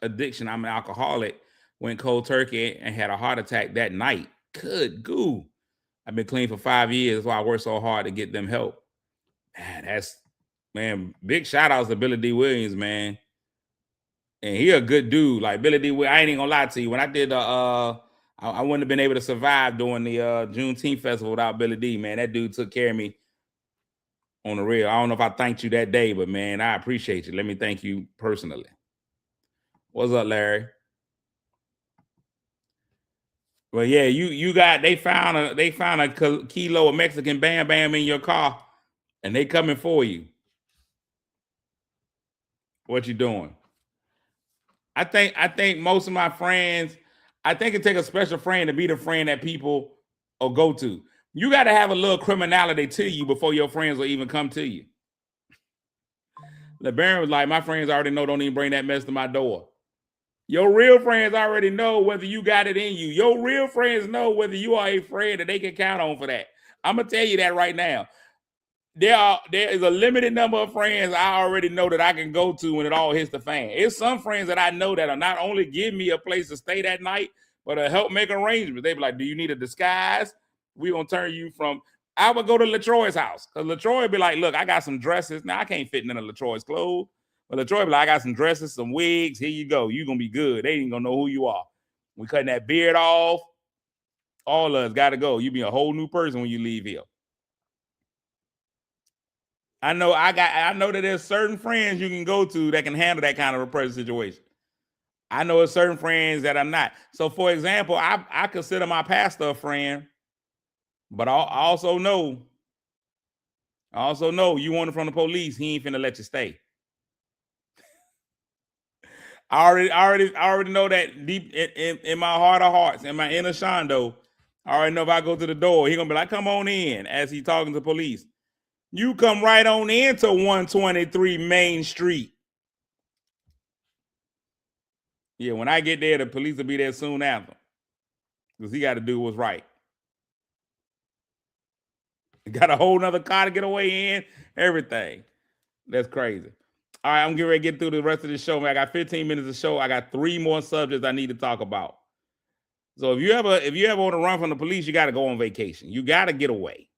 addiction. I'm an alcoholic. Went cold turkey and had a heart attack that night. Good goo. I've been clean for 5 years. That's why I work so hard to get them help. Man, big shout outs to Billy D. Williams, man. And he a good dude. Like Billy D. Williams, I ain't even gonna lie to you. When I did I wouldn't have been able to survive during the Juneteenth festival without Billy D, man. That dude took care of me on the real. I don't know if I thanked you that day, but man, I appreciate you. Let me thank you personally. What's up, Larry? Well, yeah, they found a kilo of Mexican Bam Bam in your car, and they coming for you. What you doing? I think most of my friends, I think it take a special friend to be the friend that people will go to. You got to have a little criminality to you before your friends will even come to you. LeBaron was like, my friends already know, don't even bring that mess to my door. Your real friends already know whether you got it in you. Your real friends know whether you are a friend that they can count on for that. I'm gonna tell you that right now. There is a limited number of friends I already know that I can go to when it all hits the fan. It's some friends that I know that are not only give me a place to stay that night, but help make arrangements. They be like, "Do you need a disguise? We gonna turn you from." I would go to LaTroy's house because LaTroy would be like, "Look, I got some dresses. Now I can't fit none of LaTroy's clothes, but LaTroy be like, I got some dresses, some wigs. Here you go. You gonna be good. They ain't gonna know who you are. We cutting that beard off. All of us got to go. You be a whole new person when you leave here." I know that there's certain friends you can go to that can handle that kind of a pressure situation. I know there's certain friends that I'm not. So for example, I consider my pastor a friend, but I also know you want it from the police, he ain't finna let you stay. I already know that deep in my heart of hearts, in my inner Shondo. I already know if I go to the door, he gonna be like, "Come on in," as he talking to police. You come right on into 123 Main Street. Yeah, when I get there, the police will be there soon after. Because he got to do what's right. Got a whole nother car to get away in, everything. That's crazy. All right, I'm getting ready to get through the rest of the show, man. I got 15 minutes of show. I got 3 more subjects I need to talk about. So if you ever want to run from the police, you got to go on vacation. You got to get away.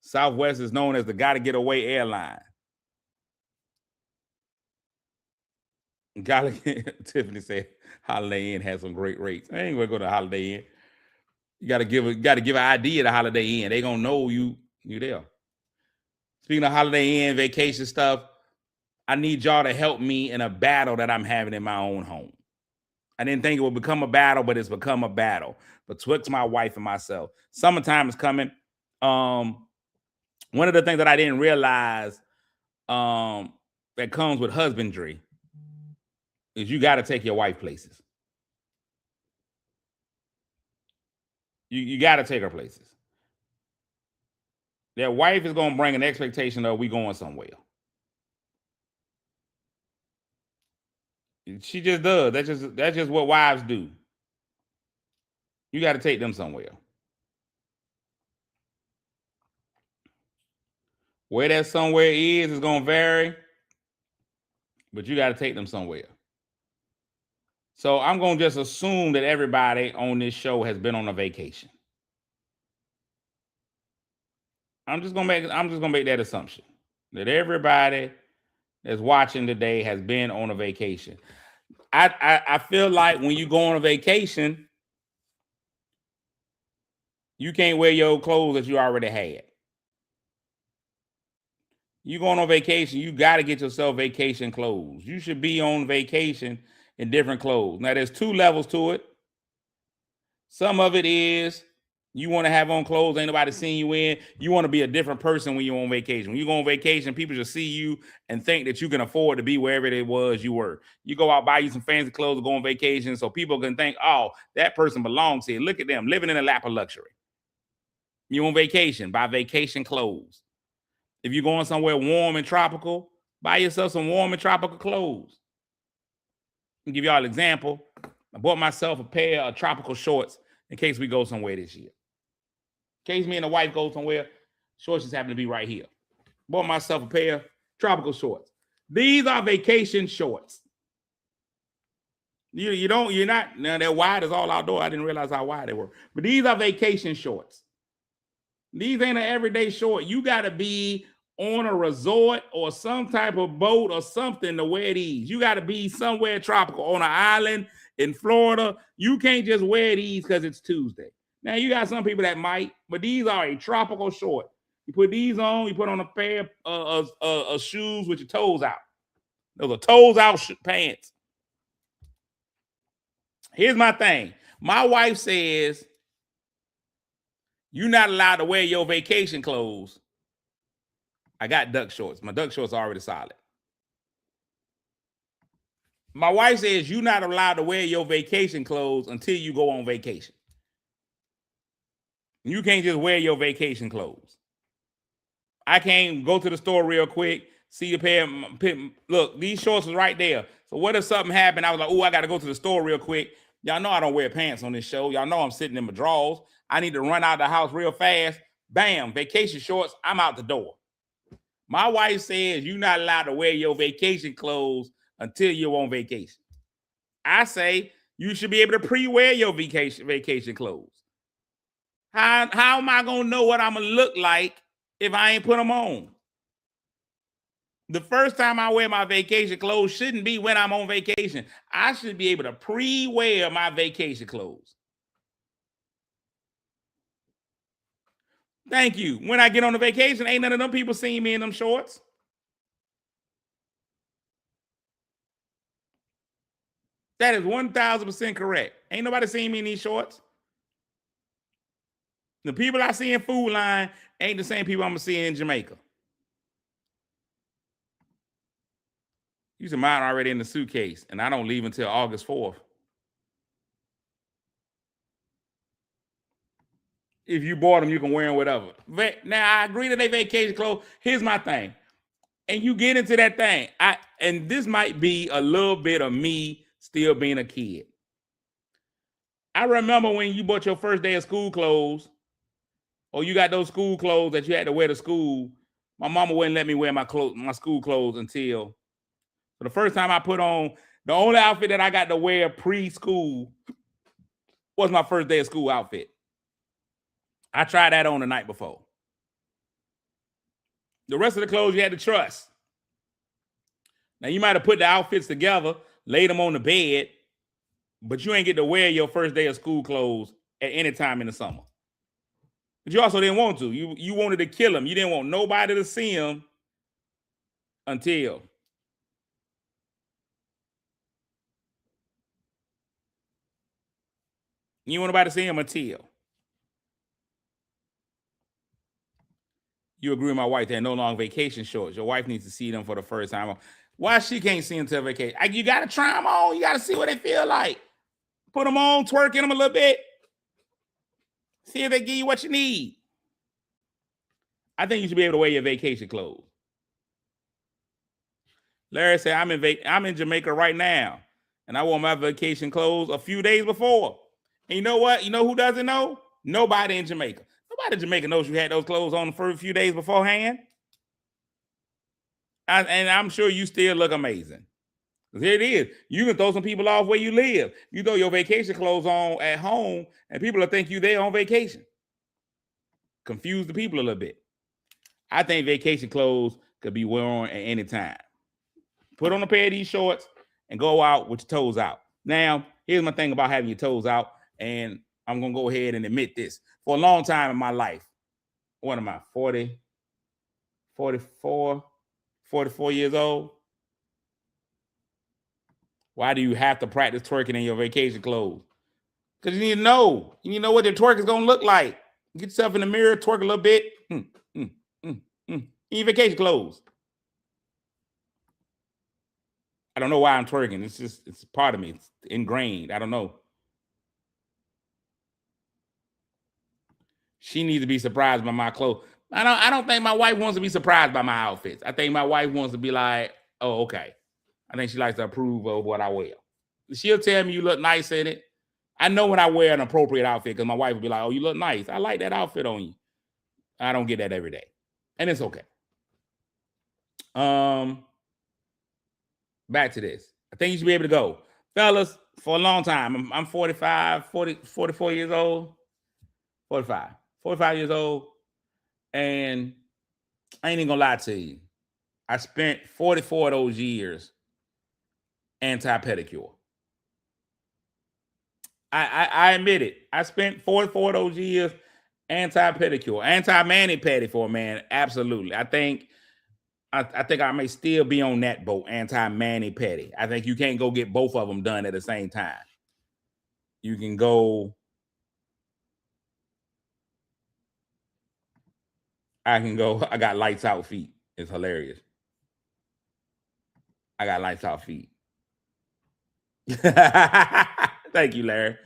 Southwest is known as the Gotta Get Away airline. Tiffany said Holiday Inn has some great rates. I ain't gonna go to Holiday Inn. You gotta give an ID at the Holiday Inn. They gonna know you there. Speaking of Holiday Inn vacation stuff, I need y'all to help me in a battle that I'm having in my own home. I didn't think it would become a battle, but it's become a battle betwixt my wife and myself. Summertime is coming. One of the things that I didn't realize that comes with husbandry is you got to take your wife places. You got to take her places. Their wife is going to bring an expectation of we going somewhere. She just does. That's just what wives do. You got to take them somewhere. Where that somewhere is going to vary, but you got to take them somewhere. So I'm going to just assume that everybody on this show has been on a vacation. I'm just gonna make that assumption that everybody that's watching today has been on a vacation. I feel like when you go on a vacation, you can't wear your clothes that you already had. You going on vacation, you got to get yourself vacation clothes. You should be on vacation in different clothes. Now, there's 2 levels to it. Some of it is you want to have on clothes ain't nobody seeing you in. You want to be a different person when you're on vacation. When you go on vacation, people just see you and think that you can afford to be wherever it was you were. You go out, buy you some fancy clothes to go on vacation so people can think, oh, that person belongs here. Look at them living in a lap of luxury. You're on vacation, buy vacation clothes. If you're going somewhere warm and tropical, buy yourself some warm and tropical clothes. I'll give y'all an example. I bought myself a pair of tropical shorts in case we go somewhere this year. In case me and the wife go somewhere, shorts just happen to be right here. Bought myself a pair of tropical shorts. These are vacation shorts. You're not, now they're wide as all outdoor. I didn't realize how wide they were. But these are vacation shorts. These ain't an everyday short. You got to be on a resort or some type of boat or something to wear these. You got to be somewhere tropical on an island in Florida. You can't just wear these because it's Tuesday. Now, you got some people that might, but these are a tropical short. You put these on, you put on a pair of shoes with your toes out. Those are toes out pants. Here's my thing. My wife says, you're not allowed to wear your vacation clothes. I got duck shorts. My duck shorts are already solid. My wife says you're not allowed to wear your vacation clothes until you go on vacation. You can't just wear your vacation clothes. I can't go to the store real quick, See the pair. Look, these shorts was right there. So what if something happened? I was like, oh, I got to go to the store real quick. Y'all know I don't wear pants on this show. Y'all know I'm sitting in my drawers. I need to run out of the house real fast. Bam, vacation shorts. I'm out the door. My wife says you're not allowed to wear your vacation clothes until you're on vacation. I say you should be able to pre-wear your vacation clothes. How am I gonna know what I'm gonna look like if I ain't put them on? The first time I wear my vacation clothes shouldn't be when I'm on vacation. I should be able to pre-wear my vacation clothes. Thank you. When I get on the vacation, ain't none of them people seeing me in them shorts. That is 1,000% correct. Ain't nobody seeing me in these shorts. The people I see in Food Line ain't the same people I'm gonna see in Jamaica. You said mine already in the suitcase, and I don't leave until August 4th. If you bought them, you can wear them whatever. Now, I agree that they vacation clothes. Here's my thing. And you get into that thing. And this might be a little bit of me still being a kid. I remember when you bought your first day of school clothes, or you got those school clothes that you had to wear to school. My mama wouldn't let me wear my school clothes until the first time I put on, the only outfit that I got to wear preschool was my first day of school outfit. I tried that on the night before. The rest of the clothes you had to trust. Now, you might have put the outfits together, laid them on the bed, but you ain't get to wear your first day of school clothes at any time in the summer. But you also didn't want to. You wanted to kill them. You didn't want nobody to see them until. You want nobody to see them until. You agree with my wife, they're no longer vacation shorts. Your wife needs to see them for the first time. Why she can't see them till vacation? You got to try them on. You got to see what they feel like. Put them on, twerk in them a little bit. See if they give you what you need. I think you should be able to wear your vacation clothes. Larry said, I'm in Jamaica right now, and I wore my vacation clothes a few days before. And you know what? You know who doesn't know? Nobody in Jamaica. Nobody in Jamaica knows you had those clothes on for a few days beforehand. And I'm sure you still look amazing. Here it is. You can throw some people off where you live. You throw your vacation clothes on at home, and people will think you there on vacation. Confuse the people a little bit. I think vacation clothes could be worn at any time. Put on a pair of these shorts and go out with your toes out. Now, here's my thing about having your toes out, and I'm going to go ahead and admit this. For a long time in my life, what am I, 44 years old? Why do you have to practice twerking in your vacation clothes? Because you need to know. You need to know what the twerk is going to look like. Get yourself in the mirror, twerk a little bit. In your vacation clothes. I don't know why I'm twerking. It's part of me. It's ingrained. I don't know. She needs to be surprised by my clothes. I don't think my wife wants to be surprised by my outfits. I think my wife wants to be like, oh, okay. I think she likes to approve of what I wear. She'll tell me you look nice in it. I know when I wear an appropriate outfit because my wife will be like, oh, you look nice. I like that outfit on you. I don't get that every day. And it's okay. Back to this. I think you should be able to go. Fellas, for a long time, I'm 44 years old. 45 years old. And I ain't even gonna lie to you. I spent 44 of those years anti-pedicure. I admit it. I spent 44 of those years anti-pedicure, anti-mani-pedi for a man. Absolutely. I think I may still be on that boat, anti-mani-pedi. I think you can't go get both of them done at the same time. You can go. I got lights out feet. It's hilarious. I got lights out feet. Thank you, Larry.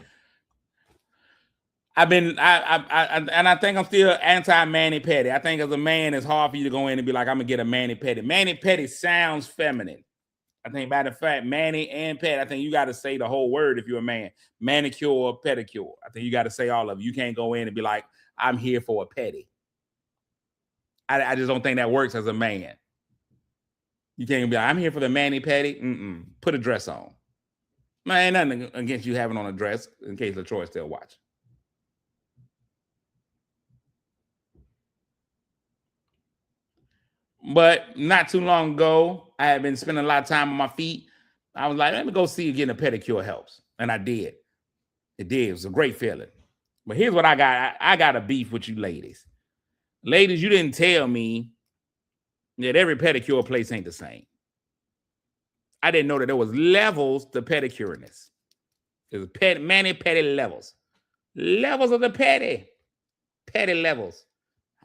and I think I'm still anti mani pedi. I think as a man, it's hard for you to go in and be like, I'm gonna get a mani pedi. Mani pedi sounds feminine. I think by the fact mani and pedi, I think you got to say the whole word if you're a man. Manicure or pedicure. I think you got to say all of it. You can't go in and be like, I'm here for a pedi. I just don't think that works as a man. You can't be like, I'm here for the mani pedi. Put a dress on. Man, ain't nothing against you having on a dress in case LaTroy still watching. But not too long ago, I had been spending a lot of time on my feet. I was like, let me go see if getting a pedicure helps. And I did. It did. It was a great feeling. But here's what I got. I got a beef with you ladies. Ladies, you didn't tell me that every pedicure place ain't the same. I didn't know that there was levels to pedicureness. There's many pedi levels. Levels of the pedi levels.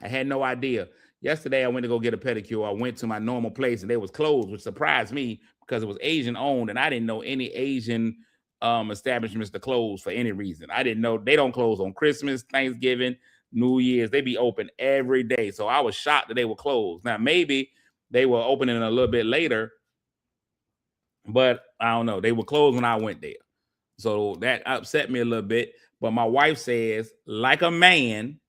I had no idea. Yesterday, I went to go get a pedicure. I went to my normal place and they was closed, which surprised me because it was Asian owned and I didn't know any Asian establishments to close for any reason. I didn't know they don't close on Christmas, Thanksgiving, New Year's. They be open every day. So I was shocked that they were closed. Now, maybe they were opening a little bit later, but I don't know. They were closed when I went there. So that upset me a little bit. But my wife says, like a man,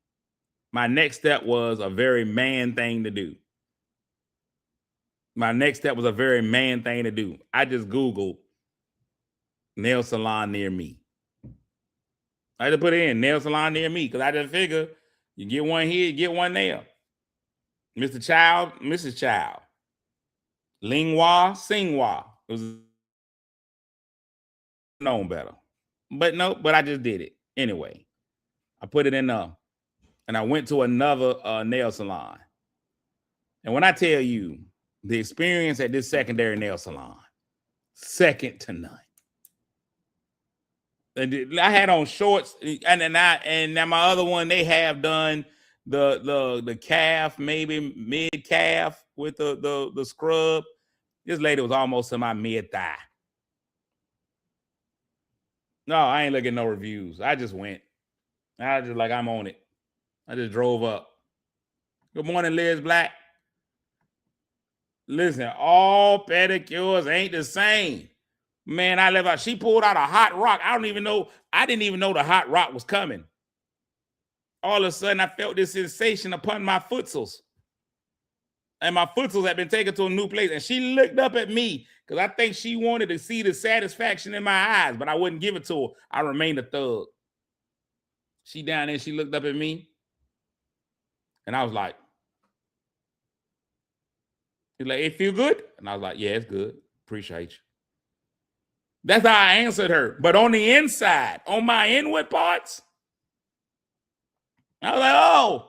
my next step was a very man thing to do. My next step was a very man thing to do. I just Googled nail salon near me. I had to put in nail salon near me because I just figure you get one here, you get one there. Mr. Child, Mrs. Child. Lingwa, Singwa. It was known better. But no, but I just did it. Anyway, I put it in and I went to another nail salon. And when I tell you the experience at this secondary nail salon, second to none. And I had on shorts, and now my other one, they have done the calf, maybe mid calf with the scrub. This lady was almost to my mid thigh. No, I ain't looking at no reviews. I just went. I just like, I'm on it. I just drove up. Good morning, Liz Black. Listen, all pedicures ain't the same. Man, I left out. She pulled out a hot rock. I didn't even know the hot rock was coming. All of a sudden, I felt this sensation upon my footsoles. And my footsoles had been taken to a new place. And she looked up at me because I think she wanted to see the satisfaction in my eyes, but I wouldn't give it to her. I remained a thug. She down there, she looked up at me. And I was like, she's like, it feel good? And I was like, yeah, it's good. Appreciate you. That's how I answered her. But on the inside, on my inward parts, I was like,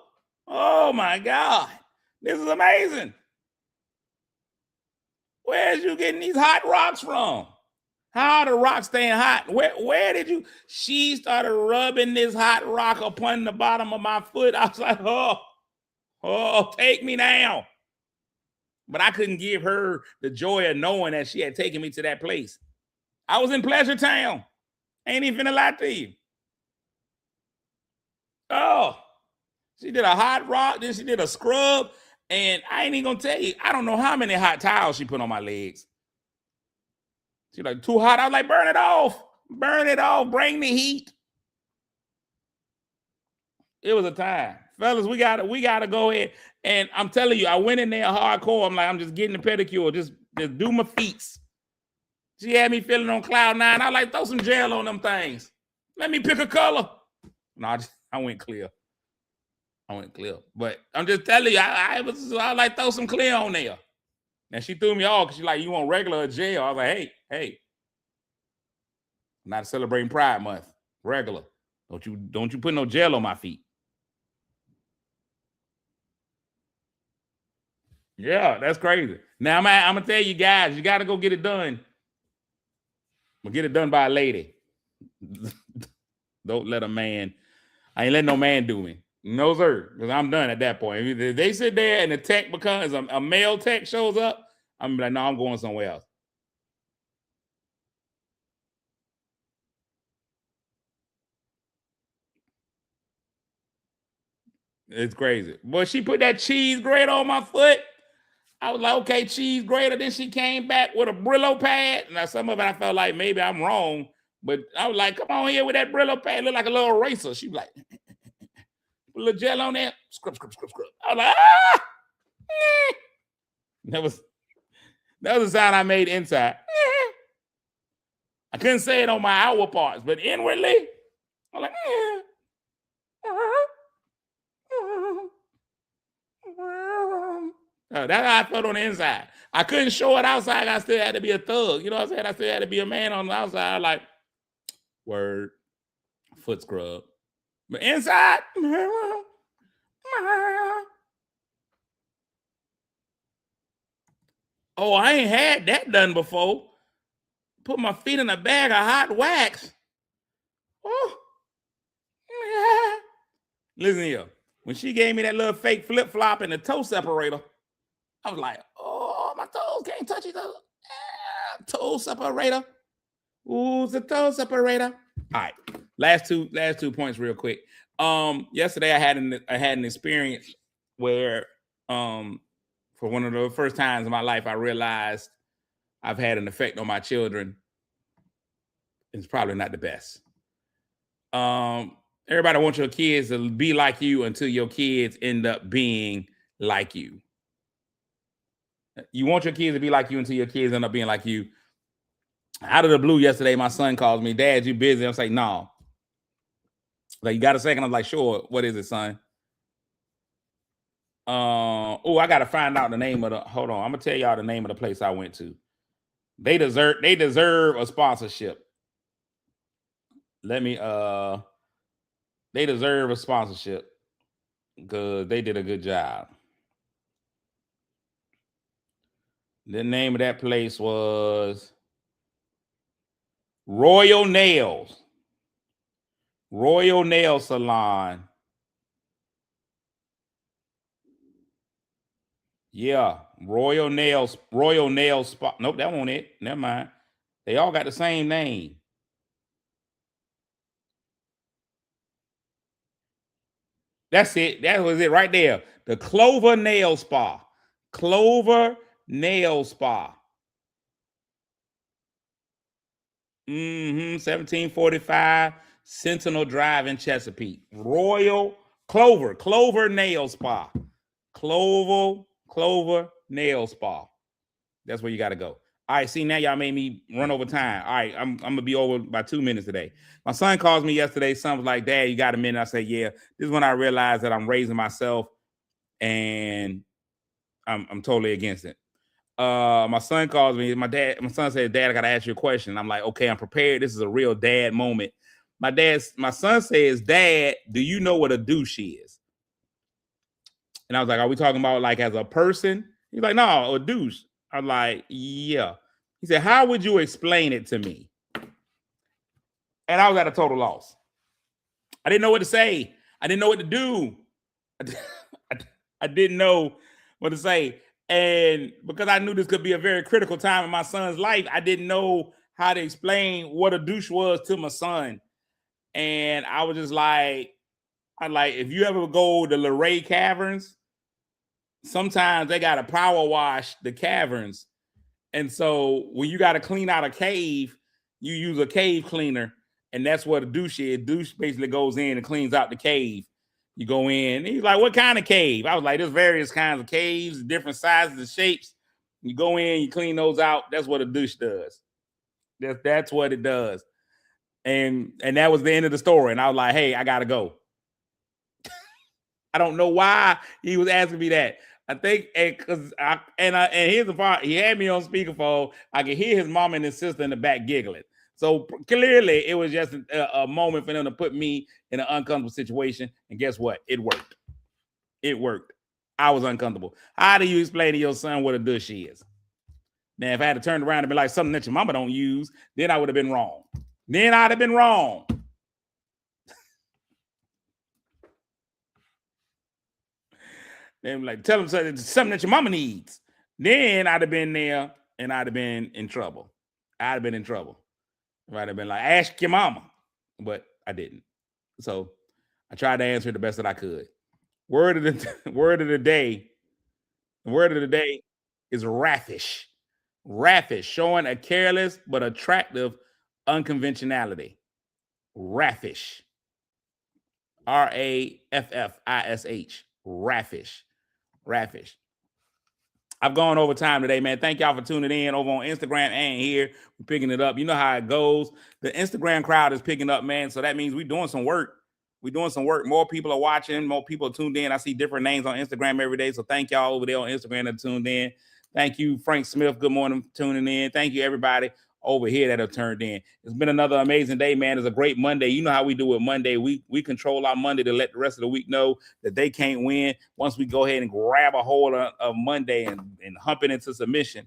oh my God, this is amazing. Where's you getting these hot rocks from? How are the rocks staying hot? Where did you? She started rubbing this hot rock upon the bottom of my foot. I was like, oh, take me now. But I couldn't give her the joy of knowing that she had taken me to that place. I was in Pleasure Town. Ain't even finna lie to you. Oh, she did a hot rock, then she did a scrub, and I ain't even gonna tell you, I don't know how many hot towels she put on my legs. She's like, too hot. I was like, burn it off. Burn it off. Bring the heat. It was a time. Fellas, we gotta go ahead. And I'm telling you, I went in there hardcore. I'm like, I'm just getting the pedicure. Just do my feet. She had me feeling on cloud nine. I like, throw some gel on them things. Let me pick a color. No, I went clear. But I'm just telling you, I like, throw some clear on there. And she threw me off because she's like, you want regular or gel? I was like, hey. I'm not celebrating Pride Month. Regular. Don't you put no gel on my feet. Yeah, that's crazy. Now I'm gonna tell you guys, you gotta go get it done. But get it done by a lady. Don't let a man. I ain't letting no man do me. No, sir. Because I'm done at that point. If they sit there and the tech becomes a male tech shows up, I'm like, no, I'm going somewhere else. It's crazy. But she put that cheese grater on my foot. I was like, okay, cheese grater. Then she came back with a Brillo pad. Now, some of it I felt like maybe I'm wrong, but I was like, come on here with that Brillo pad. Look like a little eraser. She was like, put a little gel on there. Scrub, scrub, scrub, scrub. I was like, ah! That was the sound I made inside. I couldn't say it on my outward parts, but inwardly, I'm like, that's how I felt on the inside. I couldn't show it outside. I still had to be a thug. You know what I'm saying? I still had to be a man on the outside. Like, word, foot scrub. But inside, oh, I ain't had that done before. Put my feet in a bag of hot wax. Oh, yeah. Listen here. When she gave me that little fake flip-flop and the toe separator, I was like, oh, my toes can't touch each other. Toe separator. Ooh, it's a toe separator. All right. Last two points real quick. Yesterday I had an experience where for one of the first times in my life I realized I've had an effect on my children. It's probably not the best. Everybody wants your kids to be like you until your kids end up being like you. You want your kids to be like you until your kids end up being like you. Out of the blue yesterday, my son calls me, Dad, you busy? I'm like, no. Like, you got a second? I'm like, sure. What is it, son? I got to find out the name of the, hold on. I'm going to tell y'all the name of the place I went to. They deserve a sponsorship. They deserve a sponsorship because they did a good job. The name of that place was Royal Nail Salon. Yeah, Royal Nail Spa. Nope, that wasn't it. Never mind. They all got the same name. That's it. That was it right there. The Clover Nail Spa. Clover Nail Spa. 1745 Sentinel Drive in Chesapeake. Royal Clover Nail Spa. Clover Nail Spa. That's where you got to go. All right, see, now y'all made me run over time. All right, I'm going to be over by 2 minutes today. My son calls me yesterday. Son was like, Dad, you got a minute? I said, yeah. This is when I realized that I'm raising myself and I'm totally against it. My son calls me. My son said, Dad, I got to ask you a question. I'm like, okay, I'm prepared. This is a real dad moment. My son says, Dad, do you know what a douche is? And I was like, are we talking about like as a person? He's like, no, a douche. I'm like, yeah. He said, how would you explain it to me? And I was at a total loss. I didn't know what to say. I didn't know what to do. I didn't know what to say. And because I knew this could be a very critical time in my son's life, I didn't know how to explain what a douche was to my son. And I was just like, if you ever go to Luray Caverns, sometimes they got to power wash the caverns. And so when you got to clean out a cave, you use a cave cleaner. And that's what a douche is. Douche basically goes in and cleans out the cave. You go in. And he's like, what kind of cave? I was like, there's various kinds of caves, different sizes and shapes. You go in, you clean those out. That's what a douche does. That's what it does. And that was the end of the story. And I was like, hey, I got to go. I don't know why he was asking me that. I think because and here's the part. He had me on speakerphone. I could hear his mom and his sister in the back giggling. So clearly, it was just a moment for them to put me in an uncomfortable situation. And guess what? It worked. It worked. I was uncomfortable. How do you explain to your son what a douche is? Now, if I had to turn around and be like something that your mama don't use, then I would have been wrong. Then I'd have been wrong. Then like, tell them something that your mama needs. Then I'd have been there and I'd have been in trouble. I'd have been in trouble. I'd have been like, ask your mama. But I didn't. So I tried to answer the best that I could. Word of the word of the day. The word of the day is raffish. Raffish, showing a careless but attractive unconventionality. Raffish. Raffish. Raffish. Raffish. I've gone over time today, man. Thank y'all for tuning in over on Instagram and here. We're picking it up. You know how it goes. The Instagram crowd is picking up, man. So that means we're doing some work. We're doing some work. More people are watching. More people are tuned in. I see different names on Instagram every day. So thank y'all over there on Instagram that tuned in. Thank you, Frank Smith. Good morning, tuning in. Thank you, everybody over here that have turned in. It's been another amazing day, man. It's a great Monday. You know how we do it Monday. We control our Monday to let the rest of the week know that they can't win. Once we go ahead and grab a hold of Monday and hump it into submission,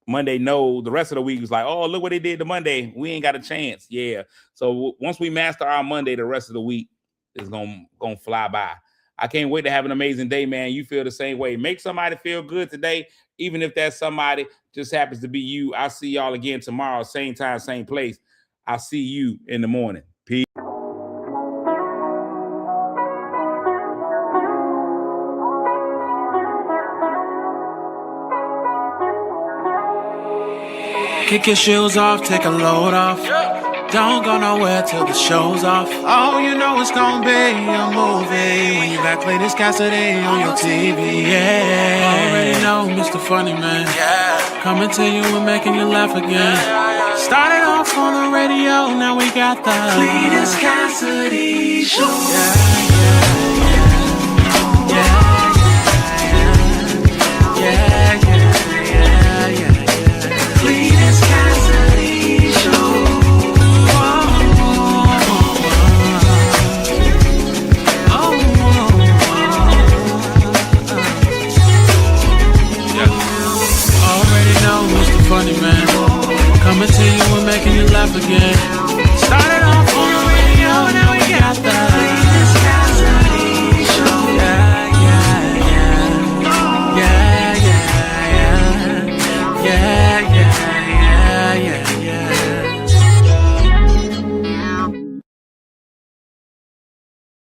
Monday know the rest of the week is like, oh, look what they did to Monday. We ain't got a chance. Yeah. So once we master our Monday, the rest of the week is gonna fly by. I can't wait to have an amazing day, man. You feel the same way. Make somebody feel good today, even if that somebody just happens to be you. I'll see y'all again tomorrow, same time, same place. I'll see you in the morning. Peace. Kick your shoes off, take a load off. Don't go nowhere till the show's off. Oh, you know it's gonna be a movie when you back play this Cassidy on your TV. Yeah, already know Mr. Funny Man. Yeah, coming to you and making you laugh again. Started off on the radio, now we got the Cletus Cassidy Show. Cletus Cassidy Show. Already know Mr. Funny Man. Coming to you and making you laugh again.